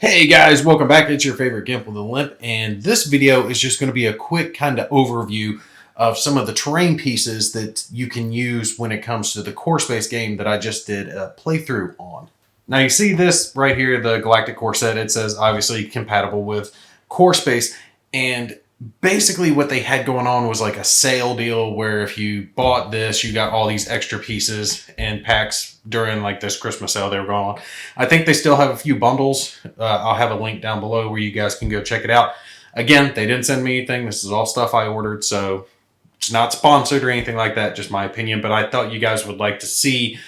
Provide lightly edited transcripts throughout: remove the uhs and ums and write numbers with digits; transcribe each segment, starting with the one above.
Hey guys, welcome back. It's your favorite Gimp with a Limp, and this video is just going to be a quick kind of overview of some of the terrain pieces that you can use when it comes to the core space game that I just did a playthrough on. Now you see this right here, the Galactic Core set. It says obviously compatible with core space, and basically what they had going on was like a sale deal where if you bought this, you got all these extra pieces and packs during like this Christmas sale they were going on. I think they still have a few bundles. I'll have a link down below where you guys can go check it out. Again, they didn't send me anything. This is all stuff I ordered, so it's not sponsored or anything like that, just my opinion. But I thought you guys would like to see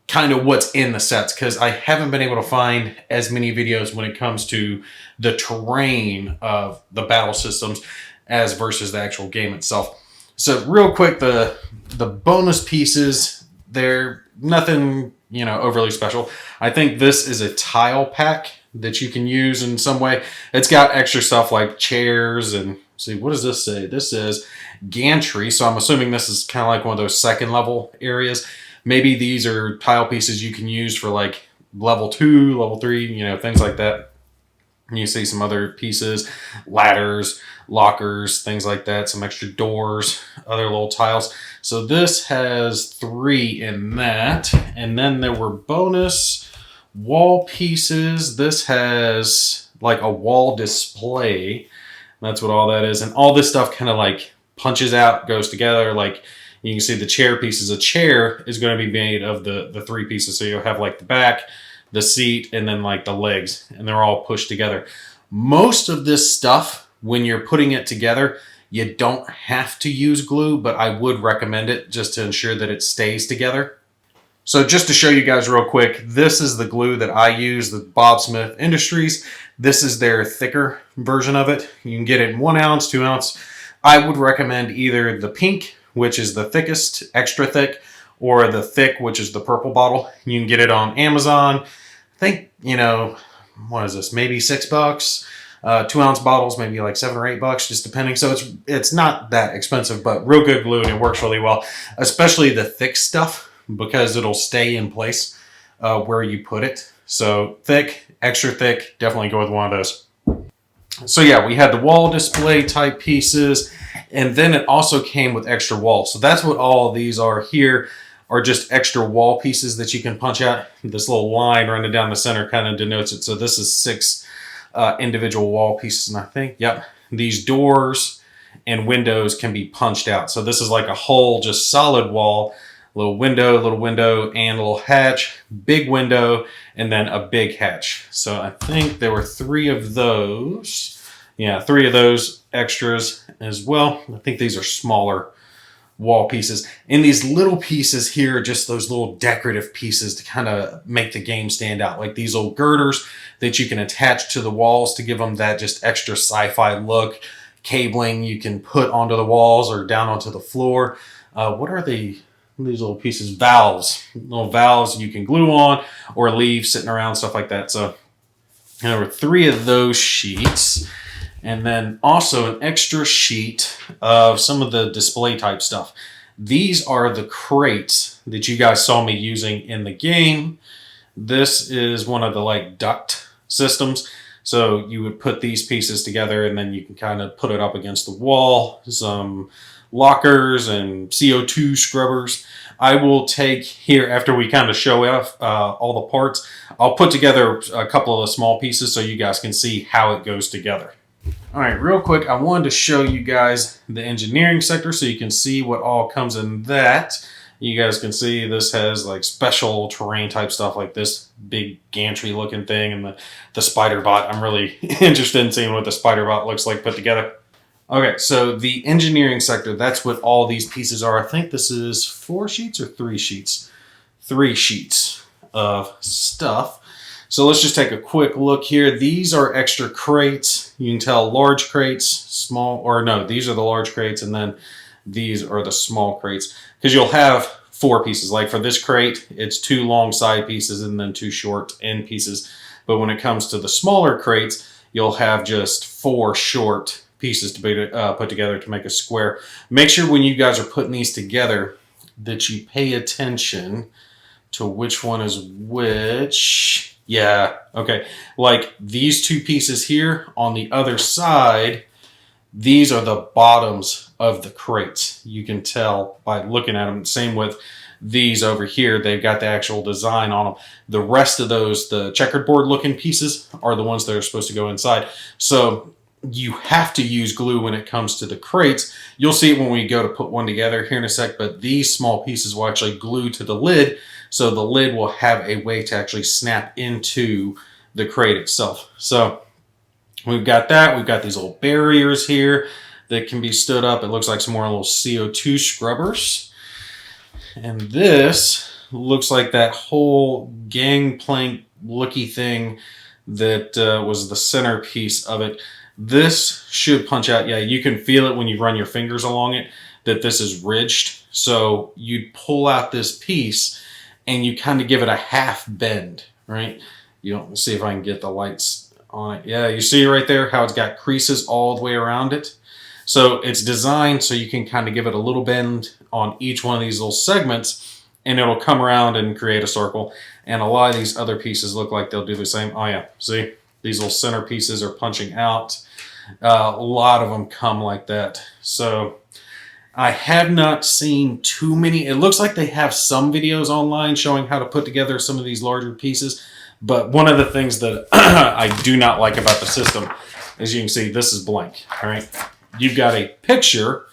kind of what's in the sets, because I haven't been able to find as many videos when it comes to the terrain of the battle systems as versus the actual game itself. So real quick, the bonus pieces, they're nothing, overly special. I think this is a tile pack that you can use in some way. It's got extra stuff like chairs and, see, what does this say? This says gantry, so I'm assuming this is kind of like one of those second level areas. Maybe these are tile pieces you can use for like level 2, level 3, things like that. You see some other pieces, ladders, lockers, things like that, some extra doors, other little tiles. So this has 3 in that. And then there were bonus wall pieces. This has like a wall display. That's what all that is. And all this stuff kind of like punches out, goes together. Like you can see the chair pieces. A chair is going to be made of the 3 pieces. So you'll have like the back, the seat, and then like the legs, and they're all pushed together. Most of this stuff, when you're putting it together, you don't have to use glue, but I would recommend it just to ensure that it stays together. So just to show you guys real quick, this is the glue that I use, the Bob Smith Industries. This is their thicker version of it. You can get it in 1 ounce, 2 ounce. I would recommend either the pink, which is the thickest, extra thick, or the thick, which is the purple bottle. You can get it on Amazon. I think, what is this? Maybe $6. 2 ounce bottles, maybe like $7 or $8, just depending. So it's not that expensive, but real good glue, and it works really well, especially the thick stuff, because it'll stay in place where you put it. So thick, extra thick, definitely go with one of those. So yeah, we had the wall display type pieces, and then it also came with extra walls. So that's what all of these are here, are just extra wall pieces that you can punch out. This little line running down the center kind of denotes it. So this is 6 individual wall pieces, and I think, yep, these doors and windows can be punched out. So this is like a whole just solid wall, little window, and a little hatch, big window, and then a big hatch. So I think there were 3 of those. Yeah, 3 of those extras as well. I think these are smaller wall pieces. And these little pieces here are just those little decorative pieces to kind of make the game stand out. Like these old girders that you can attach to the walls to give them that just extra sci-fi look. Cabling you can put onto the walls or down onto the floor. What are these little pieces? Valves. Little valves you can glue on or leave sitting around, stuff like that. So there were 3 of those sheets. And then also an extra sheet of some of the display type stuff. These are the crates that you guys saw me using in the game. This is one of the like duct systems. So you would put these pieces together and then you can kind of put it up against the wall. Some lockers and CO2 scrubbers. I will take here, after we kind of show off all the parts, I'll put together a couple of the small pieces so you guys can see how it goes together. All right, real quick, I wanted to show you guys the engineering sector so you can see what all comes in that. You guys can see this has like special terrain type stuff like this big gantry looking thing and the spider bot. I'm really interested in seeing what the spider bot looks like put together. Okay, so the engineering sector, that's what all these pieces are. I think this is 4 sheets or 3 sheets? 3 sheets of stuff. So let's just take a quick look here. These are extra crates. You can tell large crates, small, or no, these are the large crates, and then these are the small crates. Because you'll have 4 pieces. Like for this crate, it's 2 long side pieces and then 2 short end pieces. But when it comes to the smaller crates, you'll have just 4 short pieces to be put together to make a square. Make sure when you guys are putting these together that you pay attention to which one is which. Yeah, okay. Like these two pieces here on the other side, these are the bottoms of the crates. You can tell by looking at them. Same with these over here. They've got the actual design on them. The rest of those, the checkerboard looking pieces, are the ones that are supposed to go inside. So you have to use glue when it comes to the crates. You'll see it when we go to put one together here in a sec, but these small pieces will actually glue to the lid, so the lid will have a way to actually snap into the crate itself. So we've got that. We've got these little barriers here that can be stood up. It looks like some more little CO2 scrubbers. And this looks like that whole gangplank looky thing that was the centerpiece of it. This should punch out. Yeah, you can feel it when you run your fingers along it, that this is ridged. So you'd pull out this piece and you kind of give it a half bend, right? You don't see if I can get the lights on it. Yeah, you see right there how it's got creases all the way around it. So it's designed so you can kind of give it a little bend on each one of these little segments, and it'll come around and create a circle. And a lot of these other pieces look like they'll do the same. Oh yeah, see? These little center pieces are punching out. A lot of them come like that. So I have not seen too many. It looks like they have some videos online showing how to put together some of these larger pieces. But one of the things that I do not like about the system, as you can see, this is blank, all right? You've got a picture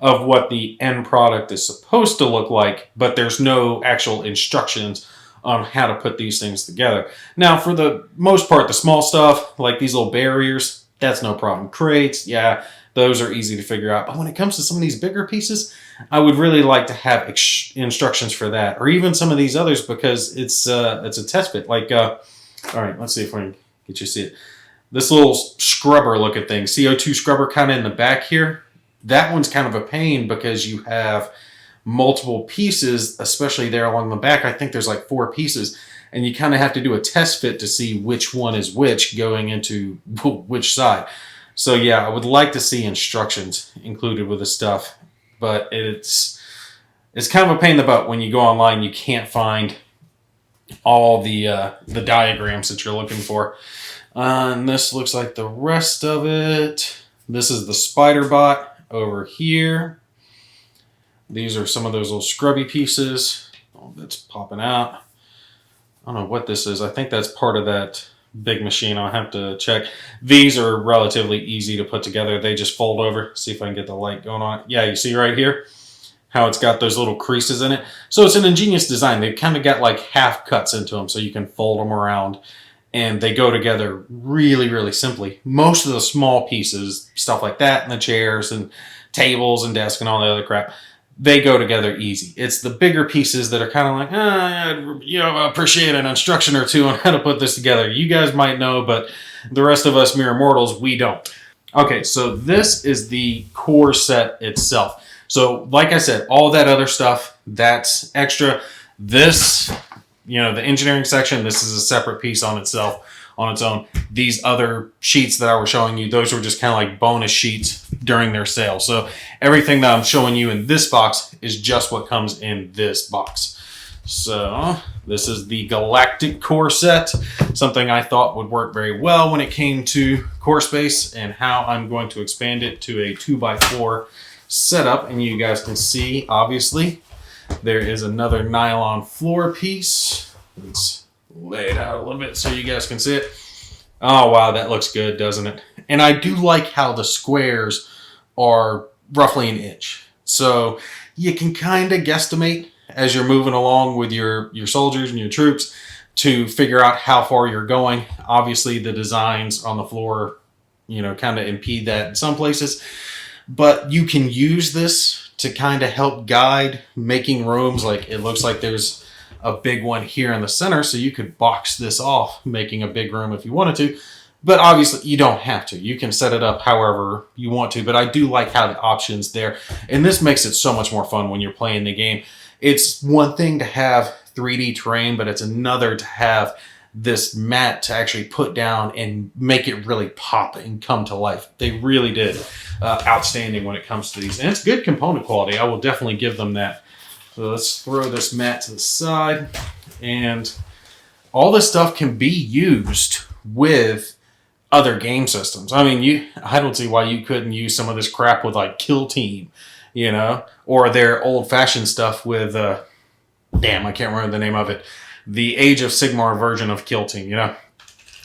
of what the end product is supposed to look like, but there's no actual instructions on how to put these things together. Now, for the most part, the small stuff, like these little barriers, that's no problem. Crates, yeah, those are easy to figure out. But when it comes to some of these bigger pieces, I would really like to have instructions for that, or even some of these others, because it's a test fit. Like, all right, let's see if we can get you to see it. This little scrubber looking thing, CO2 scrubber kind of in the back here, that one's kind of a pain because you have multiple pieces, especially there along the back. I think there's like 4 pieces, and you kind of have to do a test fit to see which one is which going into which side. So yeah, I would like to see instructions included with the stuff, but it's kind of a pain in the butt when you go online. You can't find all the diagrams that you're looking for. And this looks like the rest of it. This is the spider bot over here. These are some of those little scrubby pieces. Oh, that's popping out. I don't know what this is. I think that's part of that big machine. I'll have to check. These are relatively easy to put together. They just fold over. See if I can get the light going on. Yeah, you see right here how it's got those little creases in it. So it's an ingenious design. They've kind of got like half cuts into them so you can fold them around. And they go together really, really simply. Most of the small pieces, stuff like that, and the chairs and tables and desks and all the other crap, they go together easy. It's the bigger pieces that are kind of like, you know, appreciate an instruction or two on how to put this together. You guys might know, but the rest of us mere mortals, we don't. Okay, so this is the core set itself. So like I said, all that other stuff, that's extra. This, you know, the engineering section, this is a separate piece on itself, on its own. These other sheets that I was showing you, those were just kind of like bonus sheets during their sale. So everything that I'm showing you in this box is just what comes in this box. So this is the Galactic core set, something I thought would work very well when it came to core space and how I'm going to expand it to a 2x4 setup. And you guys can see, obviously, there is another nylon floor piece. Let's lay it out a little bit so you guys can see it. Oh, wow, that looks good, doesn't it? And I do like how the squares are roughly an inch. So you can kind of guesstimate as you're moving along with your soldiers and your troops to figure out how far you're going. Obviously, the designs on the floor, you know, kind of impede that in some places. But you can use this to kind of help guide making rooms. Like it looks like there's a big one here in the center, so you could box this off, making a big room if you wanted to. But obviously you don't have to. You can set it up however you want to, but I do like how the option's there. And this makes it so much more fun when you're playing the game. It's one thing to have 3D terrain, but it's another to have this mat to actually put down and make it really pop and come to life. They really did outstanding when it comes to these. And it's good component quality. I will definitely give them that. So let's throw this mat to the side. And all this stuff can be used with other game systems. I mean, I don't see why you couldn't use some of this crap with like Kill Team, you know, or their old-fashioned stuff with, damn, I can't remember the name of it, the Age of Sigmar version of Kill Team, you know,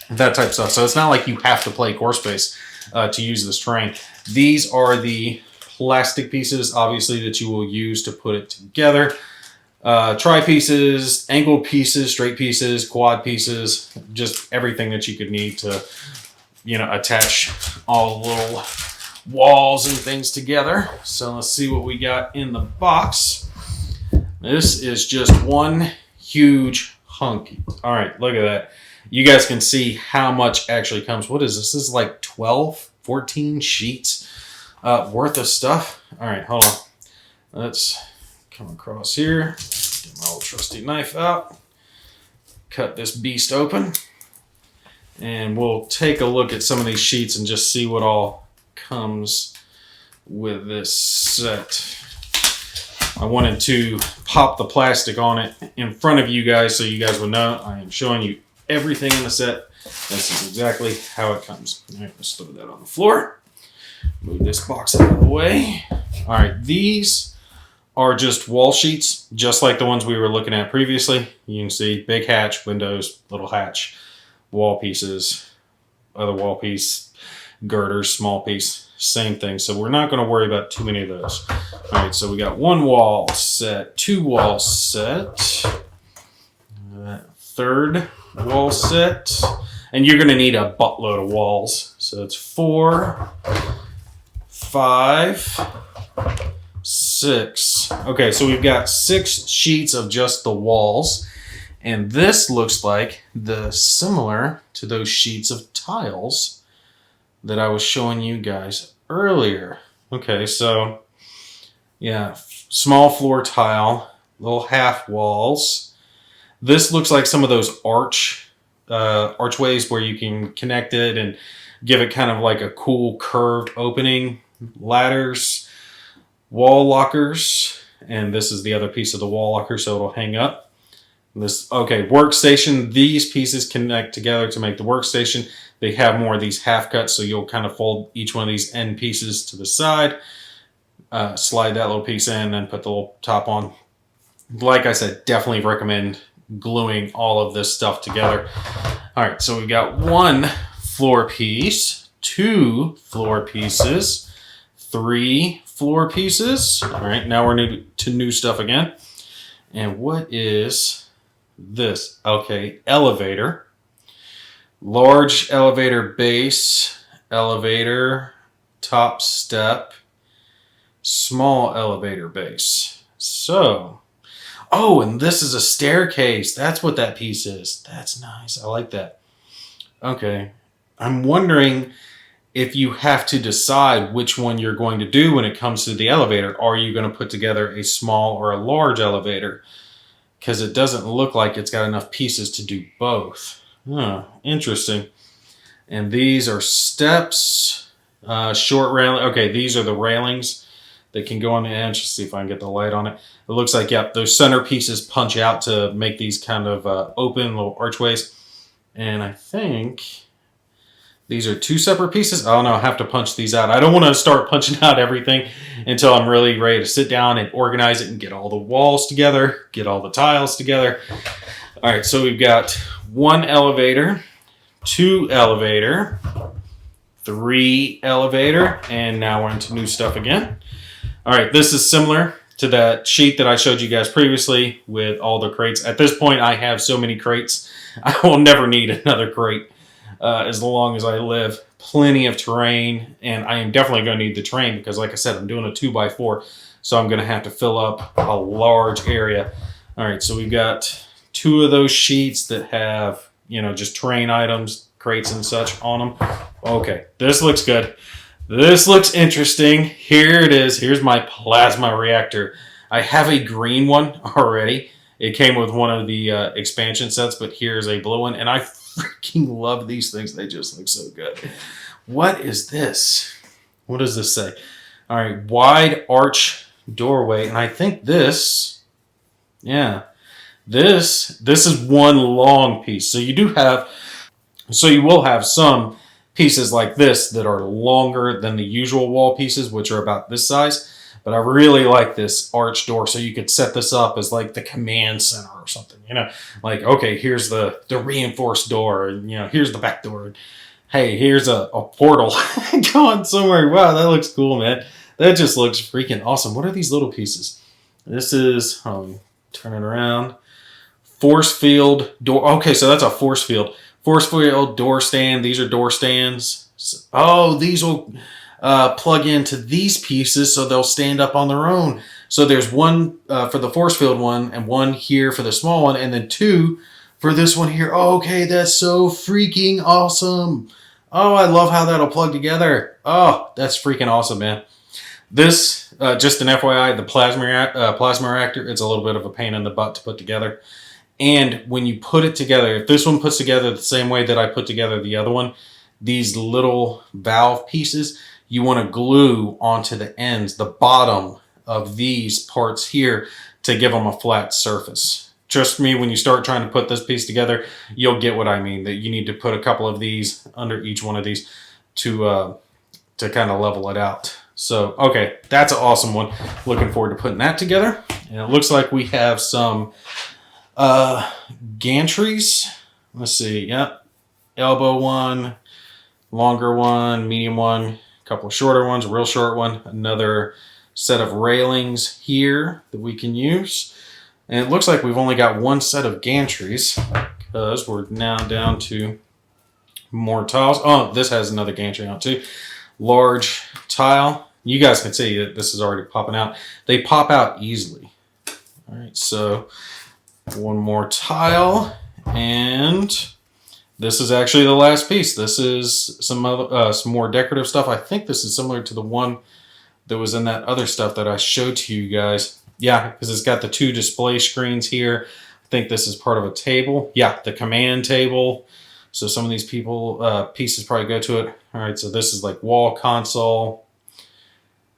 that type of stuff. So it's not like you have to play Core Space to use this terrain. These are the plastic pieces, obviously, that you will use to put it together. Tri pieces, angled pieces, straight pieces, quad pieces, just everything that you could need to, you know, attach all the little walls and things together. So let's see what we got in the box. This is just one huge hunk. All right, look at that. You guys can see how much actually comes. What is this? This is like 12, 14 sheets worth of stuff. All right, hold on. Let's come across here. Get my old trusty knife out. Cut this beast open. And we'll take a look at some of these sheets and just see what all comes with this set. I wanted to pop the plastic on it in front of you guys so you guys would know I am showing you everything in the set. This is exactly how it comes. All right, let's throw that on the floor. Move this box out of the way. All right, these are just wall sheets, just like the ones we were looking at previously. You can see big hatch, windows, little hatch, wall pieces, other wall piece, girders, small piece, same thing. So we're not going to worry about too many of those. All right, so we got one wall set, two wall set, third wall set, and you're going to need a buttload of walls. So it's 4, 5, 6. Okay, so we've got 6 sheets of just the walls, and this looks like similar to those sheets of tiles that I was showing you guys earlier. Okay, so yeah, small floor tile, little half walls. This looks like some of those archways where you can connect it and give it kind of like a cool curved opening. Ladders, wall lockers, and this is the other piece of the wall locker, so it'll hang up. Okay, workstation. These pieces connect together to make the workstation. They have more of these half cuts, so you'll kind of fold each one of these end pieces to the side, slide that little piece in, and put the little top on. Like I said, definitely recommend gluing all of this stuff together. All right, so we've got 1 floor piece, 2 floor pieces, 3 floor pieces. All right, now we're to new stuff again. And what is this? Okay, elevator. Large elevator base, elevator, top step, small elevator base. So, oh, and this is a staircase. That's what that piece is. That's nice. I like that. Okay, I'm wondering if you have to decide which one you're going to do when it comes to the elevator. Are you going to put together a small or a large elevator? Because it doesn't look like it's got enough pieces to do both. Huh, interesting. And these are steps, short railing. Okay, these are the railings that can go on the edge. Let's see if I can get the light on it. It looks like, yep, those center pieces punch out to make these kind of open little archways. And I think these are 2 separate pieces. Oh no, I have to punch these out. I don't want to start punching out everything until I'm really ready to sit down and organize it and get all the walls together, get all the tiles together. All right, so we've got 1 elevator, 2 elevator, 3 elevator, and now we're into new stuff again. All right, this is similar to that sheet that I showed you guys previously with all the crates. At this point, I have so many crates, I will never need another crate as long as I live. Plenty of terrain, and I am definitely going to need the terrain because, like I said, I'm doing a 2x4, so I'm going to have to fill up a large area. All right, so we've got 2 of those sheets that have, you know, just terrain items, crates and such on them. Okay, this looks good. This looks interesting. Here it is. Here's my plasma reactor. I have a green one already. It came with one of the expansion sets, but here's a blue one, and I freaking love these things. They just look so good. What is this? What does this say? All right, wide arch doorway, and I think this, yeah, This is one long piece. So you will have some pieces like this that are longer than the usual wall pieces, which are about this size. But I really like this arch door, so you could set this up as like the command center or something. Like, okay, here's the reinforced door, and here's the back door. Hey, here's a portal going somewhere. Wow, that looks cool, man. That just looks freaking awesome. What are these little pieces? This is, turn it around. Force field door. Okay, so that's a force field. Force field door stand. These are door stands. Oh, these will plug into these pieces so they'll stand up on their own. So there's one for the force field one, and one here for the small one, and then two for this one here. Oh, okay, that's so freaking awesome. Oh, I love how that'll plug together. Oh, that's freaking awesome, man. This, just an FYI, the plasma reactor, it's a little bit of a pain in the butt to put together. And when you put it together, if this one puts together the same way that I put together the other one, these little valve pieces, you want to glue onto the ends, the bottom of these parts here, to give them a flat surface. Trust me, when you start trying to put this piece together, you'll get what I mean, that you need to put a couple of these under each one of these to kind of level it out. So, okay, that's an awesome one. Looking forward to putting that together. And it looks like we have some gantries. Let's see. Yep. Elbow one, longer one, medium one, a couple of shorter ones, a real short one, another set of railings here that we can use. And it looks like we've only got one set of gantries because we're now down to more tiles. Oh, this has another gantry on it too. Large tile. You guys can see that this is already popping out. They pop out easily. All right, so one more tile, and this is actually the last piece. This is some more decorative stuff. I think this is similar to the one that was in that other stuff that I showed to you guys. Yeah, because it's got the two display screens here. I think this is part of a table. Yeah, the command table. So some of these pieces probably go to it. All right, so this is like wall console.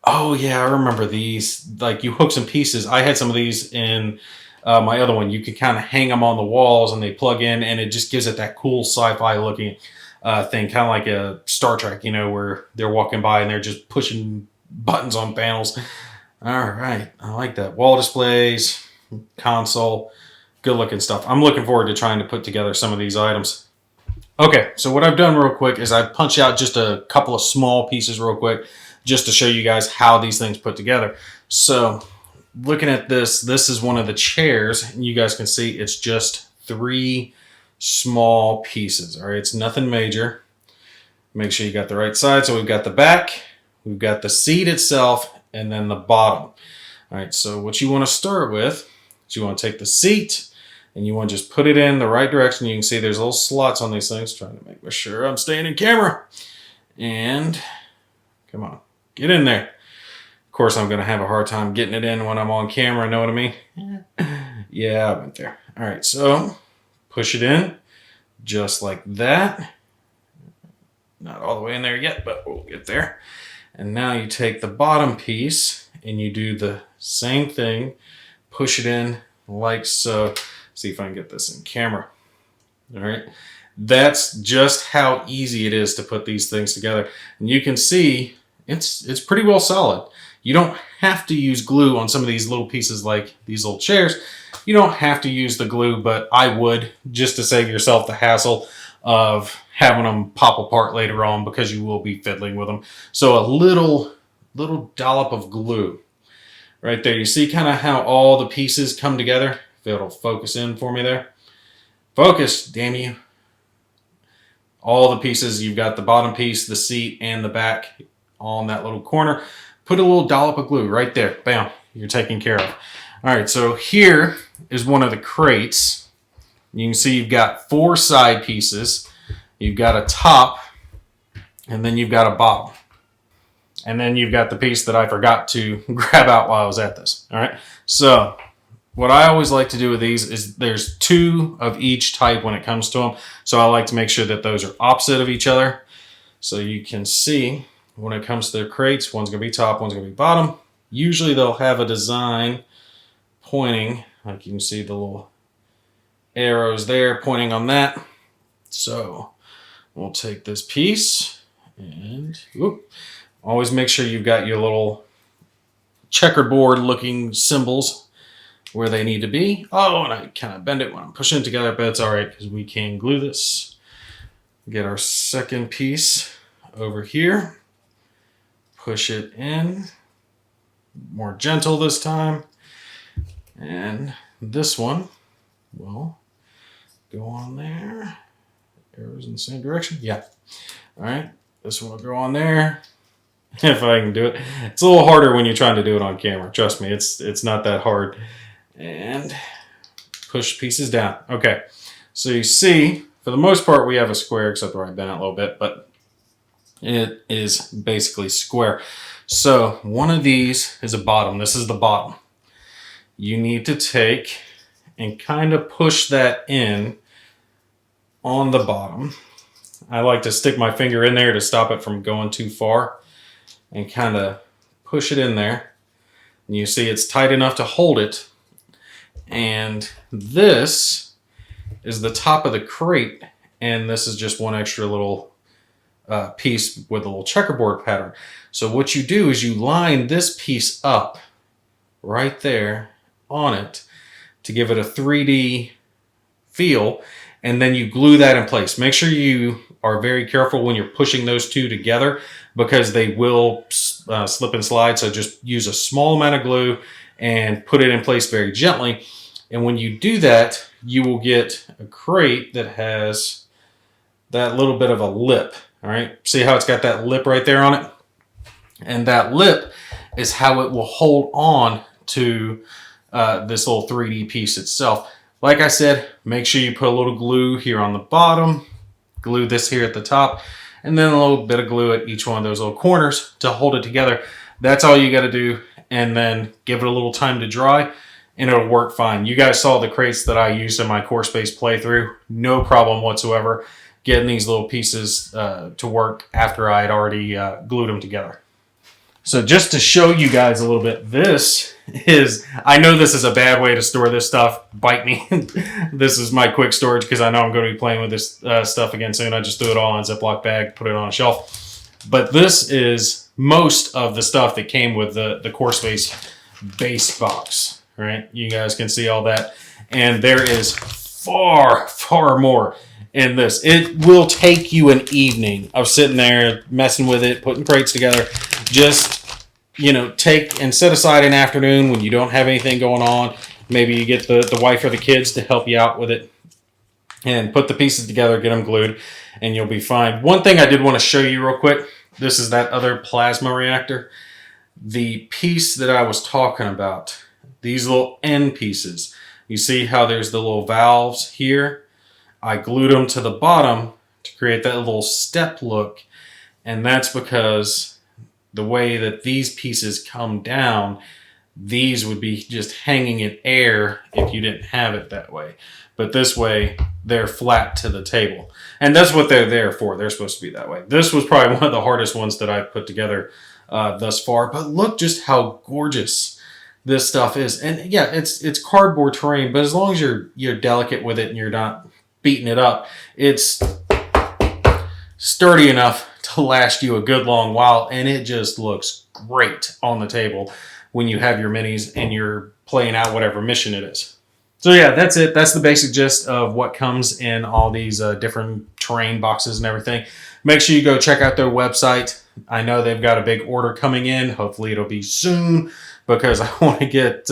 Oh yeah, I remember these. Like you hook some pieces. I had some of these in my other one. You could kind of hang them on the walls and they plug in, and it just gives it that cool sci-fi looking thing, kind of like a Star Trek, where they're walking by and they're just pushing buttons on panels. All right, I like that. Wall displays, console, good looking stuff. I'm looking forward to trying to put together some of these items. Okay, so what I've done real quick is I've punched out just a couple of small pieces real quick just to show you guys how these things put together. So looking at this is one of the chairs, and you guys can see it's just 3 small pieces. All right, it's nothing major. Make sure you got the right side. So we've got the back, we've got the seat itself, and then the bottom. All right, so what you want to start with is you want to take the seat and you want to just put it in the right direction. You can see there's little slots on these things, trying to make sure I'm staying in camera. And come on, get in there. Of course, I'm going to have a hard time getting it in when I'm on camera, know what I mean? Yeah, I went there. All right, so push it in just like that. Not all the way in there yet, but we'll get there. And now you take the bottom piece and you do the same thing. Push it in like so. See if I can get this in camera. All right. That's just how easy it is to put these things together. And you can see it's pretty well solid. You don't have to use glue on some of these little pieces like these little chairs. You don't have to use the glue, but I would, just to save yourself the hassle of having them pop apart later on, because you will be fiddling with them. So a little dollop of glue right there. You see kind of how all the pieces come together? If it'll focus in for me there. Focus, damn you. All the pieces, you've got the bottom piece, the seat, and the back all in that little corner. Put a little dollop of glue right there. Bam, you're taken care of. All right, so here is one of the crates. You can see you've got 4 side pieces. You've got a top, and then you've got a bottom. And then you've got the piece that I forgot to grab out while I was at this. All right, so what I always like to do with these is there's 2 of each type when it comes to them. So I like to make sure that those are opposite of each other. So you can see when it comes to the crates, one's going to be top, one's going to be bottom. Usually they'll have a design pointing, like you can see the little arrows there pointing on that. So we'll take this piece and whoop, always make sure you've got your little checkerboard looking symbols where they need to be. Oh, and I kind of bend it when I'm pushing it together, but it's all right because we can glue this. Get our second piece over here. Push it in. More gentle this time. And this one will go on there. Arrows in the same direction. Yeah. All right. This one will go on there. If I can do it. It's a little harder when you're trying to do it on camera. Trust me, it's not that hard. And push pieces down. Okay. So you see, for the most part, we have a square, except where I bent it a little bit, but it is basically square. So one of these is a bottom. This is the bottom. You need to take and kind of push that in on the bottom. I like to stick my finger in there to stop it from going too far and kind of push it in there. And you see it's tight enough to hold it. And this is the top of the crate, and this is just one extra little piece with a little checkerboard pattern. So what you do is you line this piece up right there on it to give it a 3D feel, and then you glue that in place. Make sure you are very careful when you're pushing those two together because they will slip and slide. So just use a small amount of glue and put it in place very gently. And when you do that, you will get a crate that has that little bit of a lip. All right, see how it's got that lip right there on it? And that lip is how it will hold on to this little 3D piece itself. Like I said, make sure you put a little glue here on the bottom, glue this here at the top, and then a little bit of glue at each one of those little corners to hold it together. That's all you got to do, and then give it a little time to dry, and it'll work fine. You guys saw the crates that I used in my core space playthrough. No problem whatsoever getting these little pieces to work after I had already glued them together. So just to show you guys a little bit, this is, I know this is a bad way to store this stuff, bite me. This is my quick storage because I know I'm going to be playing with this stuff again soon. I just threw it all in a Ziploc bag, put it on a shelf. But this is most of the stuff that came with the Core Space base box, right? You guys can see all that. And there is far, far more in this. It will take you an evening of sitting there messing with it, putting crates together. Just, you know, take and set aside an afternoon when you don't have anything going on. Maybe you get the wife or the kids to help you out with it and put the pieces together, get them glued, and you'll be fine. One thing I did want to show you real quick. This is that other plasma reactor. The piece that I was talking about, these little end pieces. You see how there's the little valves here? I glued them to the bottom to create that little step look, and that's because the way that these pieces come down, these would be just hanging in air if you didn't have it that way. But this way, they're flat to the table. And that's what they're there for. They're supposed to be that way. This was probably one of the hardest ones that I've put together thus far. But look just how gorgeous this stuff is. And yeah, it's cardboard terrain, but as long as you're delicate with it and you're not beating it up, it's sturdy enough to last you a good long while, and it just looks great on the table when you have your minis and you're playing out whatever mission it is. So yeah, that's it. That's the basic gist of what comes in all these different terrain boxes and everything. Make sure you go check out their website. I know they've got a big order coming in. Hopefully it'll be soon because I want to get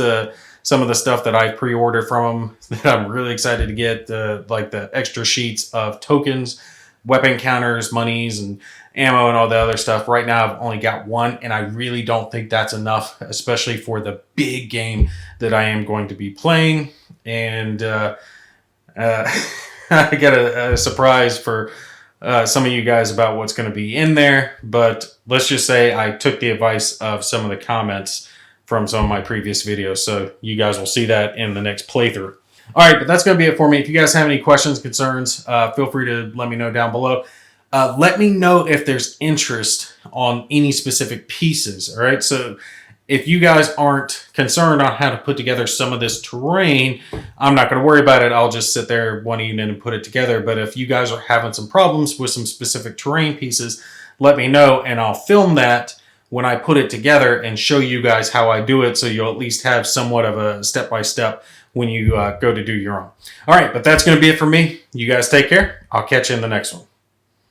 some of the stuff that I pre-ordered from them that I'm really excited to get, like the extra sheets of tokens, weapon counters, monies, and ammo and all the other stuff. Right now I've only got one, and I really don't think that's enough, especially for the big game that I am going to be playing. And I got a surprise for some of you guys about what's going to be in there, but let's just say I took the advice of some of the comments from some of my previous videos, so you guys will see that in the next playthrough. All right, but that's going to be it for me. If you guys have any questions, concerns, feel free to let me know down below. Let me know if there's interest on any specific pieces, all right? So if you guys aren't concerned on how to put together some of this terrain, I'm not going to worry about it. I'll just sit there one evening and put it together. But if you guys are having some problems with some specific terrain pieces, let me know, and I'll film that when I put it together and show you guys how I do it, so you'll at least have somewhat of a step-by-step when you go to do your own. All right, but that's going to be it for me. You guys take care. I'll catch you in the next one.